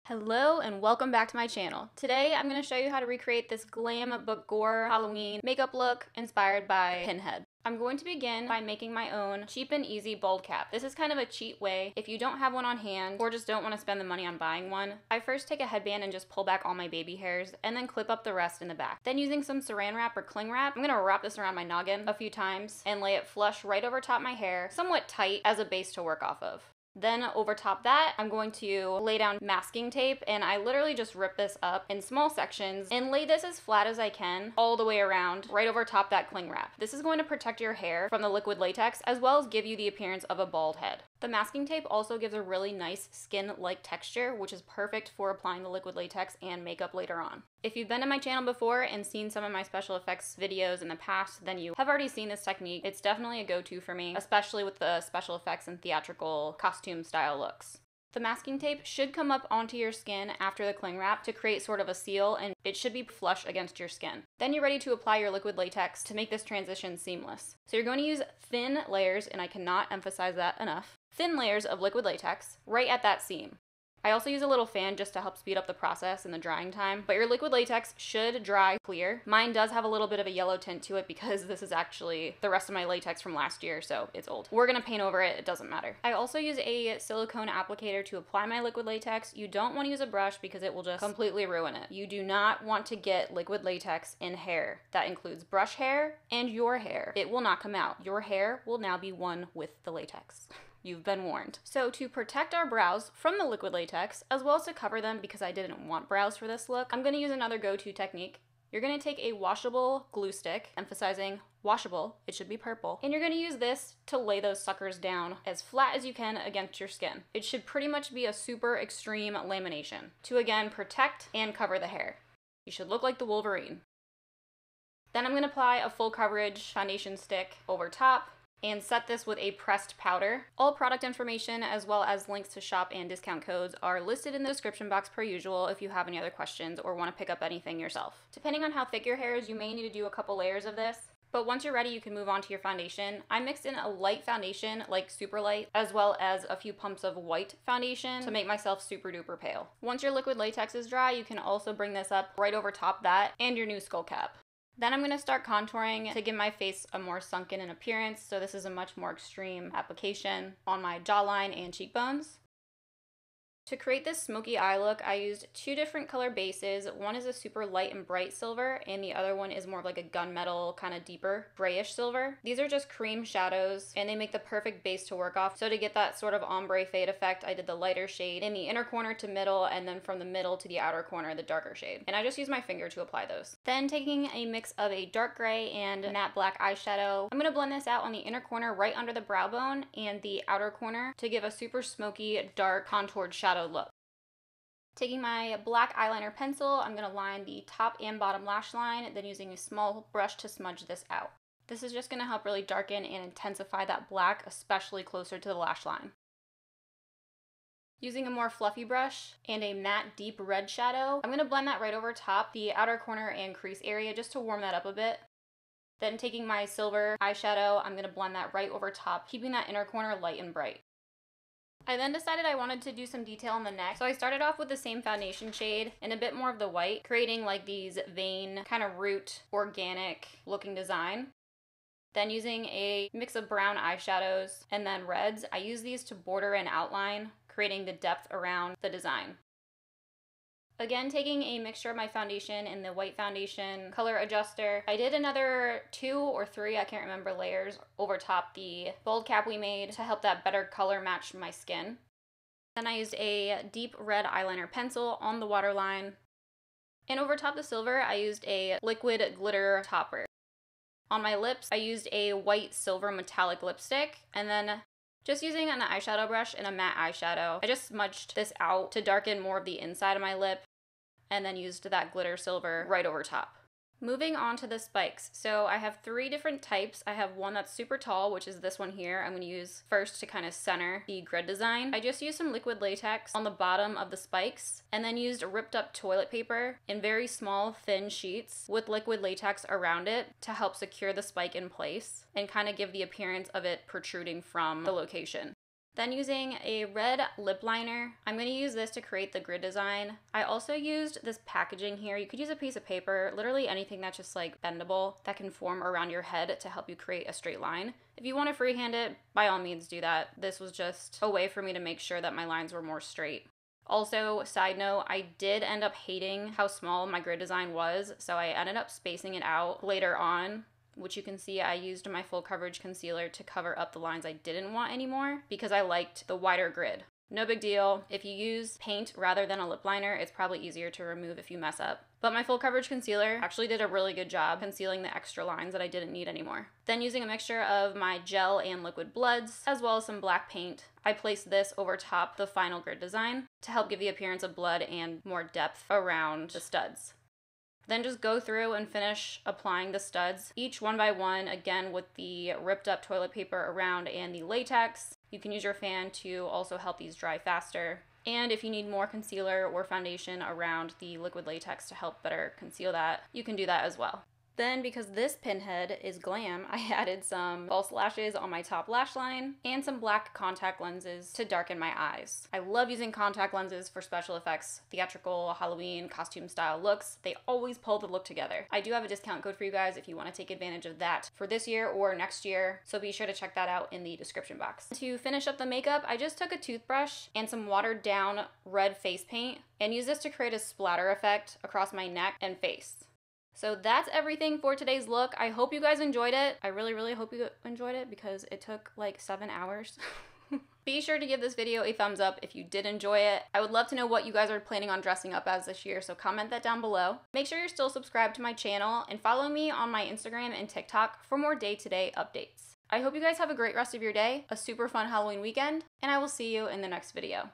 Hello and welcome back to my channel. Today I'm going to show you how to recreate this glam but gore Halloween makeup look inspired by Pinhead. I'm going to begin by making my own cheap and easy bald cap. This is kind of a cheat way if you don't have one on hand or just don't want to spend the money on buying one. I first take a headband and just pull back all my baby hairs and then clip up the rest in the back. Then using some saran wrap or cling wrap, I'm going to wrap this around my noggin a few times and lay it flush right over top my hair, somewhat tight as a base to work off of. Then over top that, I'm going to lay down masking tape, and I literally just rip this up in small sections and lay this as flat as I can all the way around right over top that cling wrap. This is going to protect your hair from the liquid latex as well as give you the appearance of a bald head. The masking tape also gives a really nice skin-like texture, which is perfect for applying the liquid latex and makeup later on. If you've been to my channel before and seen some of my special effects videos in the past, then you have already seen this technique. It's definitely a go-to for me, especially with the special effects and theatrical costume style looks. The masking tape should come up onto your skin after the cling wrap to create sort of a seal, and it should be flush against your skin. Then you're ready to apply your liquid latex to make this transition seamless. So you're going to use thin layers, and I cannot emphasize that enough, thin layers of liquid latex right at that seam. I also use a little fan just to help speed up the process and the drying time, but your liquid latex should dry clear. Mine does have a little bit of a yellow tint to it because this is actually the rest of my latex from last year, so it's old. We're gonna paint over it, it doesn't matter. I also use a silicone applicator to apply my liquid latex. You don't want to use a brush because it will just completely ruin it. You do not want to get liquid latex in hair. That includes brush hair and your hair. It will not come out. Your hair will now be one with the latex. You've been warned. So to protect our brows from the liquid latex, as well as to cover them because I didn't want brows for this look, I'm going to use another go-to technique. You're going to take a washable glue stick, emphasizing washable, it should be purple, and you're going to use this to lay those suckers down as flat as you can against your skin. It should pretty much be a super extreme lamination to again protect and cover the hair. You should look like the Wolverine. Then I'm going to apply a full coverage foundation stick over top and set this with a pressed powder. All product information as well as links to shop and discount codes are listed in the description box per usual if you have any other questions or want to pick up anything yourself. Depending on how thick your hair is, you may need to do a couple layers of this, but once you're ready, you can move on to your foundation. I mixed in a light foundation, like super light, as well as a few pumps of white foundation to make myself super duper pale. Once your liquid latex is dry, you can also bring this up right over top that and your new skull cap. Then I'm going to start contouring to give my face a more sunken in appearance, so this is a much more extreme application on my jawline and cheekbones. To create this smoky eye look, I used two different color bases. One is a super light and bright silver, and the other one is more of like a gunmetal, kind of deeper grayish silver. These are just cream shadows, and they make the perfect base to work off. So to get that sort of ombre fade effect, I did the lighter shade in the inner corner to middle, and then from the middle to the outer corner, the darker shade. And I just used my finger to apply those. Then taking a mix of a dark gray and matte black eyeshadow, I'm going to blend this out on the inner corner right under the brow bone and the outer corner to give a super smoky, dark, contoured shadow look. Taking my black eyeliner pencil, I'm going to line the top and bottom lash line, then using a small brush to smudge this out. This is just going to help really darken and intensify that black, especially closer to the lash line. Using a more fluffy brush and a matte deep red shadow, I'm going to blend that right over top the outer corner and crease area just to warm that up a bit. Then taking my silver eyeshadow, I'm going to blend that right over top, keeping that inner corner light and bright. I then decided I wanted to do some detail on the neck, so I started off with the same foundation shade and a bit more of the white, creating like these vein, kind of root, organic looking design. Then using a mix of brown eyeshadows and then reds, I use these to border and outline, creating the depth around the design. Again, taking a mixture of my foundation and the white foundation color adjuster, I did another 2 or 3, I can't remember, layers over top the bald cap we made to help that better color match my skin. Then I used a deep red eyeliner pencil on the waterline. And over top the silver, I used a liquid glitter topper. On my lips, I used a white silver metallic lipstick, and then just using an eyeshadow brush and a matte eyeshadow, I just smudged this out to darken more of the inside of my lip, and then used that glitter silver right over top. Moving on to the spikes. So I have 3 different types. I have one that's super tall, which is this one here. I'm going to use first to kind of center the grid design. I just used some liquid latex on the bottom of the spikes and then used ripped up toilet paper in very small thin sheets with liquid latex around it to help secure the spike in place and kind of give the appearance of it protruding from the location. Then using a red lip liner, I'm going to use this to create the grid design. I also used this packaging here. You could use a piece of paper, literally anything that's just like bendable that can form around your head to help you create a straight line. If you want to freehand it, by all means do that. This was just a way for me to make sure that my lines were more straight. Also, side note, I did end up hating how small my grid design was, so I ended up spacing it out later on, which you can see I used my full coverage concealer to cover up the lines I didn't want anymore because I liked the wider grid. No big deal. If you use paint rather than a lip liner, it's probably easier to remove if you mess up. But my full coverage concealer actually did a really good job concealing the extra lines that I didn't need anymore. Then using a mixture of my gel and liquid bloods, as well as some black paint, I placed this over top the final grid design to help give the appearance of blood and more depth around the studs. Then just go through and finish applying the studs, each one by one, again with the ripped up toilet paper around and the latex. You can use your fan to also help these dry faster. And if you need more concealer or foundation around the liquid latex to help better conceal that, you can do that as well. Then, because this pinhead is glam, I added some false lashes on my top lash line and some black contact lenses to darken my eyes. I love using contact lenses for special effects, theatrical, Halloween, costume style looks. They always pull the look together. I do have a discount code for you guys if you want to take advantage of that for this year or next year, so be sure to check that out in the description box. To finish up the makeup, I just took a toothbrush and some watered down red face paint and used this to create a splatter effect across my neck and face. So that's everything for today's look. I hope you guys enjoyed it. I really hope you enjoyed it because it took like 7 hours. Be sure to give this video a thumbs up if you did enjoy it. I would love to know what you guys are planning on dressing up as this year, so comment that down below. Make sure you're still subscribed to my channel and follow me on my Instagram and TikTok for more day-to-day updates. I hope you guys have a great rest of your day, a super fun Halloween weekend, and I will see you in the next video.